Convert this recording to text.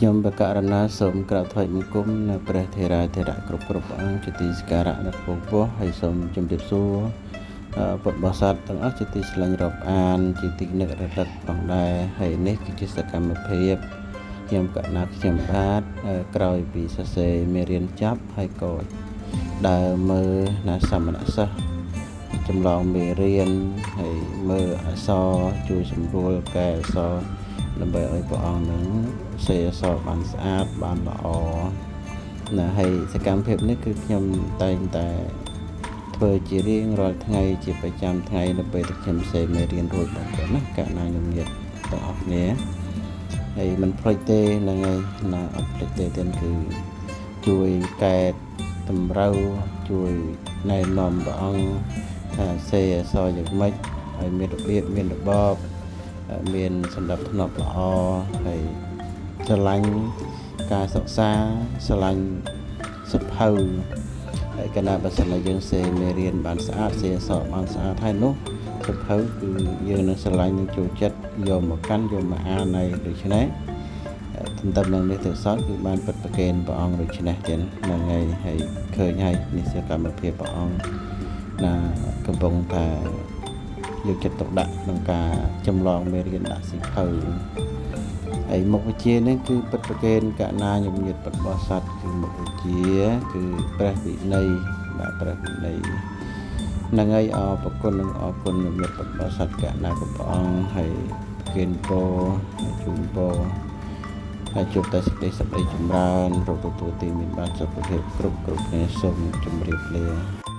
ខ្ញុំបកករណាសូមក្រាបថ្វាយបង្គំនៅព្រះថេរាធិរៈគ្រប់អង្គជាទីសក្ការៈនៅពងពោះហើយសូមជម្រាបសួរពុទ្ធបរិស័ទទាំងអស់ជាទីស្រឡាញ់រាប់អានជាទីនឹករលឹកផងដែរហើយនេះគឺជាសកម្មភាពខ្ញុំកណាខ្ញុំបាទក្រោយពីសរសេរមេរៀនចប់ហើយក៏ដើរមើលណាសមណសិស្សចម្លងមេរៀនហើយមើលអក្សរជួយសម្រួលកែអក្សរដើម្បីឲ្យព្រះអង្គនឹងសេអក្សរបានស្អាតបានល្អណាហើយសកម្មភាពនេះគឺខ្ញុំតែងតែធ្វើជារៀងរាល់ថ្ងៃជាប្រចាំថ្ងៃនៅពេលដែលខ្ញុំសេមេរៀនរួចបងប្អូនណាកណ្ណាញោមញាតិទាំងអស់គ្នាហើយមិនភ្លេចទេហ្នឹងហើយណាអត់ភ្លេចទេទាំងគឺជួយកែតម្រូវជួយណែនាំព្រះអង្គថាសេអក្សរយ៉ាងម៉េចឲ្យមានរបៀបមានរបបមានសម្ដាប់ធ្នាប់ល្អហើយស្រឡាញ់ការសិក្សាស្រឡាញ់សភៅហើយកណ្ណាបើសិនជាយើងសេមេរៀនបានស្អាតសេអក្សរបានស្អាតហើយនោះសភៅគឺយើងនឹងស្រឡាញ់នឹងចូលចិត្តយកមកកាន់យកមកអានហើយដូច្នេះទន្ទឹមនឹងនេះទៅសោតគឺបានពិតប្រកេនព្រះអង្គដូច្នេះទៀតហ្នឹងហើយឃើញហើយនេះសកម្មភាពព្រះអង្គណាកំពុងតែយកចិត្តទុកដាក់ក្នុងការចម្លងមេរៀនដាក់សិភៅហើយមុខវិជ្ជានេះគឺពិតប្រកេនកណាញោមញាតិពុទ្ធបរិស័ទគឺមុខវិជ្ជាគឺព្រះវិន័យបាទព្រះវិន័យហ្នឹងហើយអរគុណនិងអរគុណញោមញាតិពុទ្ធបរិស័ទកណាគ្រប់ព្រះអង្គហើយប្រកេនពរជូនពរហើយជួបតែសេចក្តីសុខចម្រើនរកទទួលទីមានបានសុខភាពគ្រប់គ្នាសូមជម្រាបលា